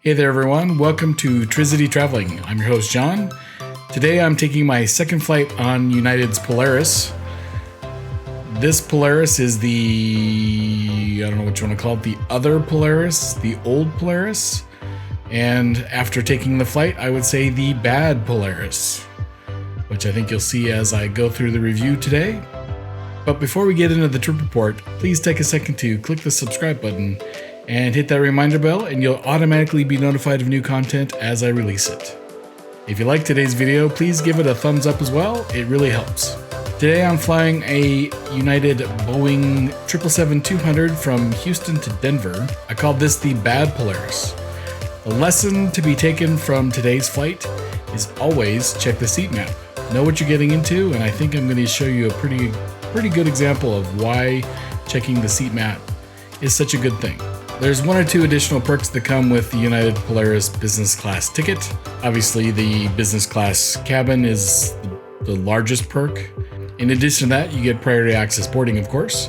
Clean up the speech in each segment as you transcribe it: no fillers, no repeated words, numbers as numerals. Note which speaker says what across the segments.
Speaker 1: Hey there everyone, welcome to Trizity Traveling. I'm your host John. Today I'm taking my second flight on United's Polaris. This Polaris is the, I don't know what you want to call it, the other Polaris, the old Polaris. And after taking the flight, I would say the bad Polaris, which I think you'll see as I go through the review today. But before we get into the trip report, please take a second to click the subscribe button and hit that reminder bell, and you'll automatically be notified of new content as I release it. If you like today's video, please give it a thumbs up as well. It really helps. Today I'm flying a United Boeing 777-200 from Houston to Denver. I called this the bad Polaris. The lesson to be taken from today's flight is always check the seat map. Know what you're getting into, and I think I'm going to show you a pretty good example of why checking the seat map is such a good thing. There's one or two additional perks that come with the United Polaris business class ticket. Obviously, the business class cabin is the largest perk. In addition to that, you get priority access boarding, of course.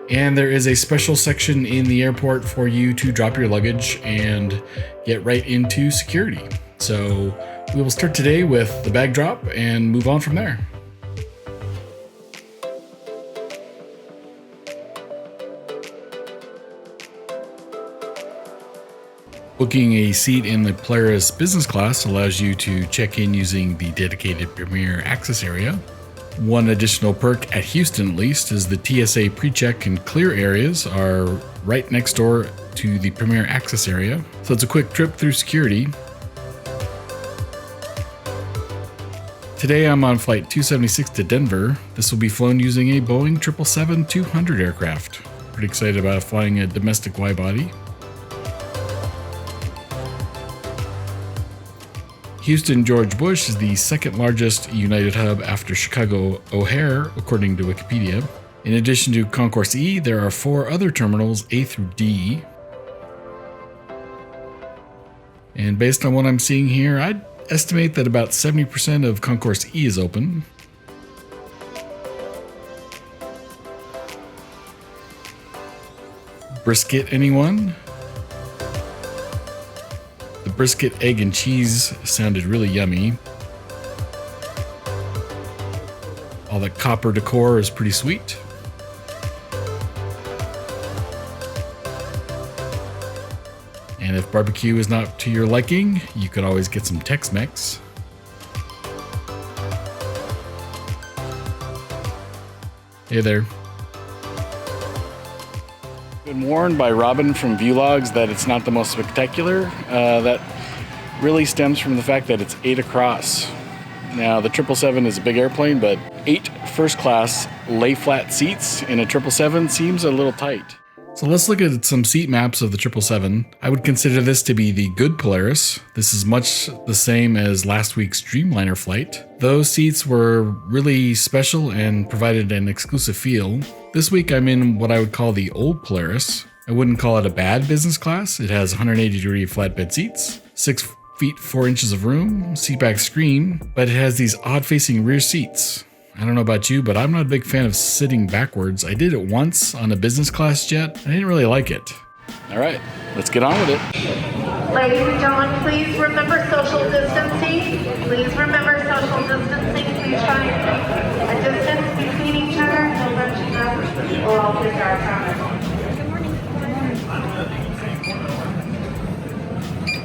Speaker 1: And there is a special section in the airport for you to drop your luggage and get right into security. So we will start today with the bag drop and move on from there. Booking a seat in the Polaris business class allows you to check in using the dedicated Premier Access area. One additional perk, at Houston at least, is the TSA pre-check and clear areas are right next door to the Premier Access area, so it's a quick trip through security. Today I'm on flight 276 to Denver. This will be flown using a Boeing 777-200 aircraft. Pretty excited about flying a domestic wide-body. Houston George Bush is the second largest United hub after Chicago O'Hare, according to Wikipedia. In addition to Concourse E, there are 4 other terminals, A through D. And based on what I'm seeing here, I'd estimate that about 70% of Concourse E is open. Brisket, anyone? The brisket, egg, and cheese sounded really yummy. All the copper decor is pretty sweet. And if barbecue is not to your liking, you could always get some Tex-Mex. Hey there. Been warned by Robin from Viewlogs that it's not the most spectacular. That really stems from the fact that it's 8 across. Now the 777 is a big airplane, but 8 first class lay flat seats in a 777 seems a little tight. So let's look at some seat maps of the 777. I would consider this to be the good Polaris. This is much the same as last week's Dreamliner flight. Those seats were really special and provided an exclusive feel. This week I'm in what I would call the old Polaris. I wouldn't call it a bad business class. It has 180-degree flatbed seats, 6 feet 4 inches of room, seatback screen, but it has these odd-facing rear seats. I don't know about you, but I'm not a big fan of sitting backwards. I did it once on a business class jet. I didn't really like it. All right, let's get on with it.
Speaker 2: Ladies and gentlemen, please remember social distancing. Please remember social distancing. Please try and keep a distance between each other. We'll let you know. We'll all take our time.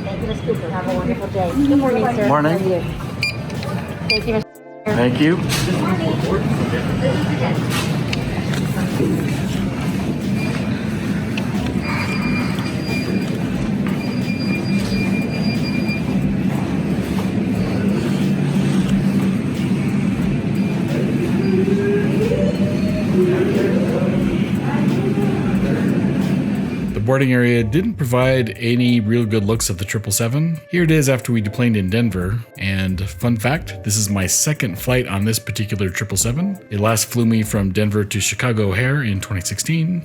Speaker 3: Thank you, Ms. Cooper. Have a wonderful day. Good morning, sir.
Speaker 1: Morning.
Speaker 3: How are you? Thank you, Mr.
Speaker 1: Thank you. The boarding area didn't provide any real good looks at the 777. Here it is after we deplaned in Denver. And fun fact, this is my second flight on this particular 777. It last flew me from Denver to Chicago O'Hare in 2016.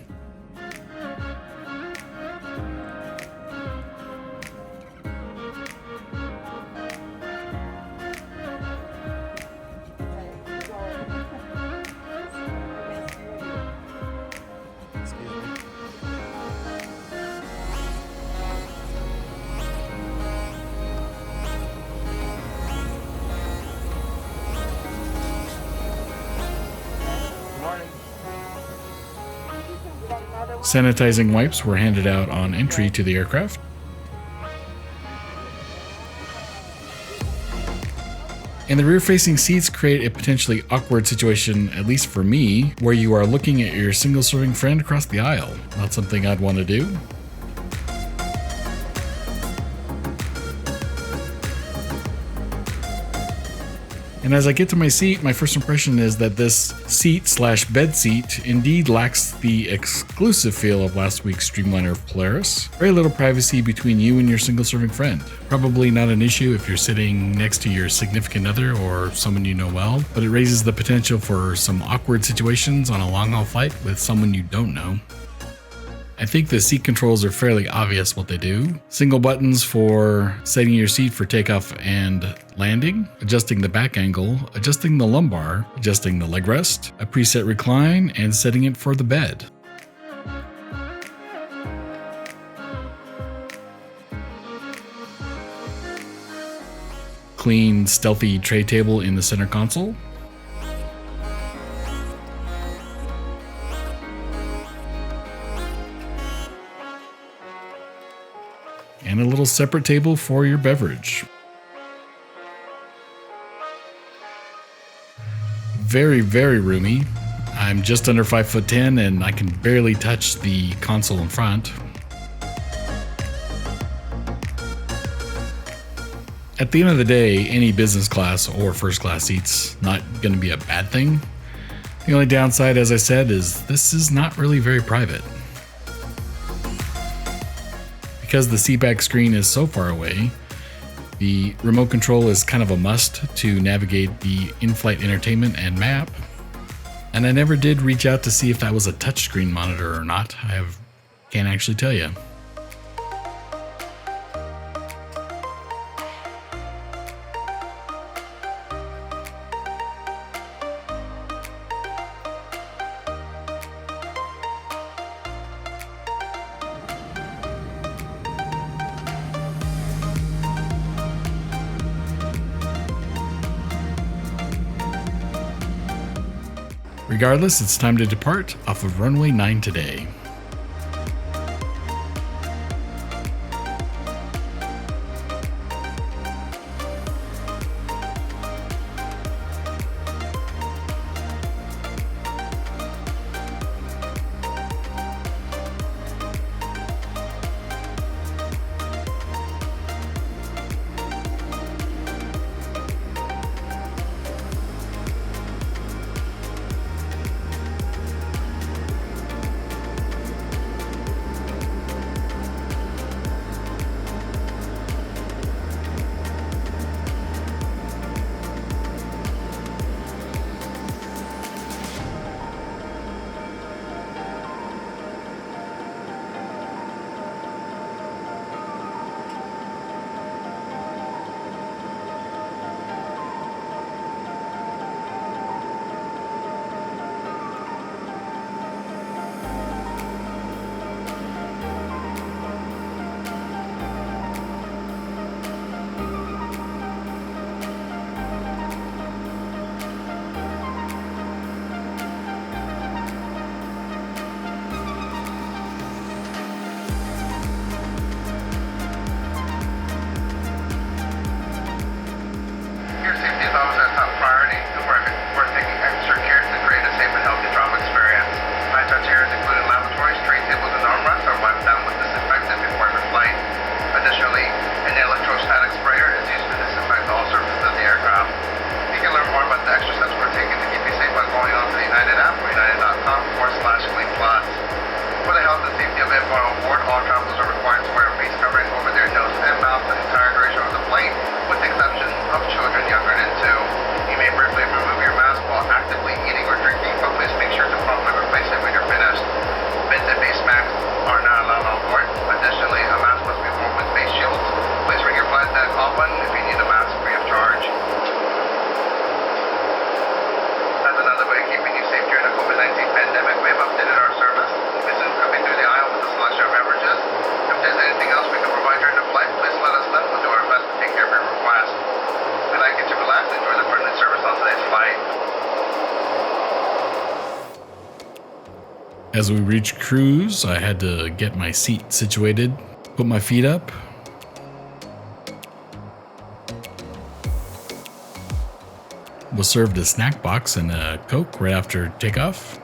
Speaker 1: Sanitizing wipes were handed out on entry to the aircraft. And the rear-facing seats create a potentially awkward situation, at least for me, where you are looking at your single-serving friend across the aisle. Not something I'd want to do. And as I get to my seat, my first impression is that this seat/bed seat indeed lacks the exclusive feel of last week's Streamliner Polaris. Very little privacy between you and your single-serving friend. Probably not an issue if you're sitting next to your significant other or someone you know well, but it raises the potential for some awkward situations on a long-haul flight with someone you don't know. I think the seat controls are fairly obvious what they do. Single buttons for setting your seat for takeoff and landing, adjusting the back angle, adjusting the lumbar, adjusting the leg rest, a preset recline, and setting it for the bed. Clean, stealthy tray table in the center console. And a little separate table for your beverage. Very, very roomy. I'm just under 5'10" and I can barely touch the console in front. At the end of the day, any business class or first class seat's not going to be a bad thing. The only downside, as I said, is this is not really very private. Because the seatback screen is so far away, the remote control is kind of a must to navigate the in-flight entertainment and map. And I never did reach out to see if that was a touchscreen monitor or not. Can't actually tell you. Regardless, it's time to depart off of runway 9 today. As we reached cruise, I had to get my seat situated, put my feet up. Was served a snack box and a Coke right after takeoff.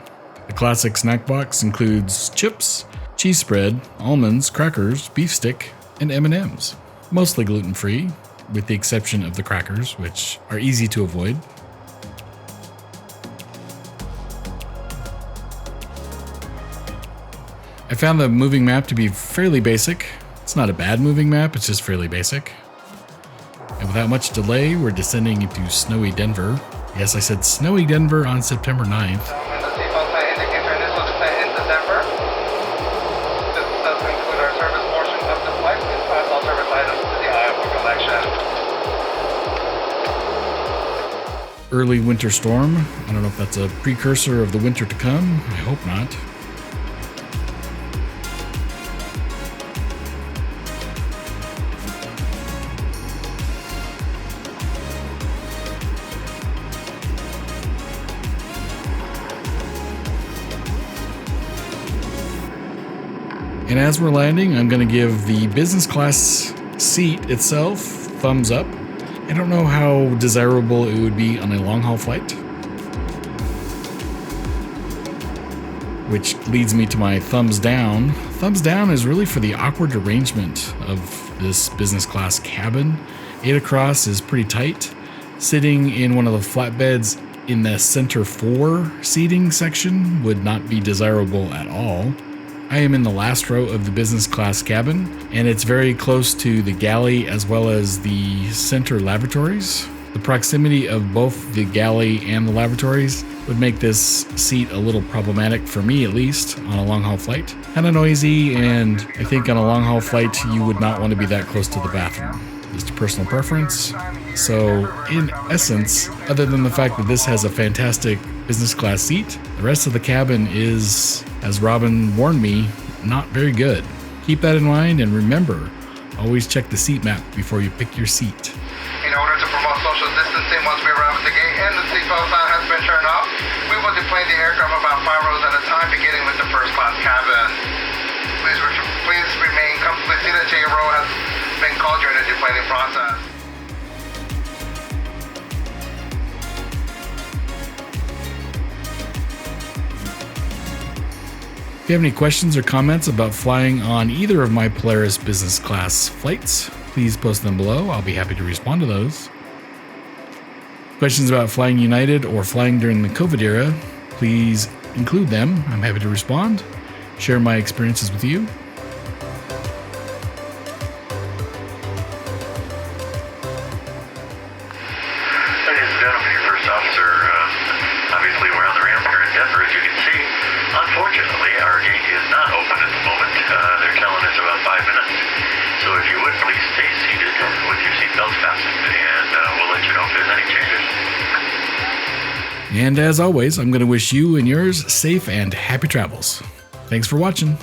Speaker 1: The classic snack box includes chips, cheese spread, almonds, crackers, beef stick, and M&Ms. Mostly gluten-free, with the exception of the crackers, which are easy to avoid. I found the moving map to be fairly basic. It's not a bad moving map, it's just fairly basic. And without much delay, we're descending into snowy Denver. Yes, I said snowy Denver on September 9th.
Speaker 4: When the seatbelt sign indicator initial descent into Denver, this does conclude our service portion of the flight. Please pass all service items to the aisle for collection.
Speaker 1: Early winter storm. I don't know if that's a precursor of the winter to come. I hope not. And as we're landing, I'm going to give the business class seat itself thumbs up. I don't know how desirable it would be on a long haul flight. Which leads me to my thumbs down. Thumbs down is really for the awkward arrangement of this business class cabin. 8 across is pretty tight. Sitting in one of the flatbeds in the center 4 seating section would not be desirable at all. I am in the last row of the business class cabin, and it's very close to the galley as well as the center lavatories. The proximity of both the galley and the lavatories would make this seat a little problematic for me, at least, on a long haul flight. Kind of noisy, and I think on a long haul flight you would not want to be that close to the bathroom. Just a personal preference. So, in essence, other than the fact that this has a fantastic business class seat, the rest of the cabin is, as Robin warned me, not very good. Keep that in mind, and remember, always check the seat map before you pick your seat.
Speaker 4: In order to promote social distancing, once we arrive at the gate and the seatbelt sign has been turned off, we will deplane the aircraft about 5 rows at a time, beginning with the first class cabin. Please remain comfortably seated until your row has been called during the deplaning process.
Speaker 1: If you have any questions or comments about flying on either of my Polaris business class flights, please post them below. I'll be happy to respond to those. Questions about flying United or flying during the COVID era, please include them. I'm happy to respond, share my experiences with you.
Speaker 5: Ladies and gentlemen, your first officer, obviously we're on the ramp here in Denver, as you can see. Unfortunately, our gate is not open at the moment. They're telling us about 5 minutes. So if you would, please stay seated with your seatbelts fastened, and we'll let you know if there's any changes.
Speaker 1: And as always, I'm going to wish you and yours safe and happy travels. Thanks for watching.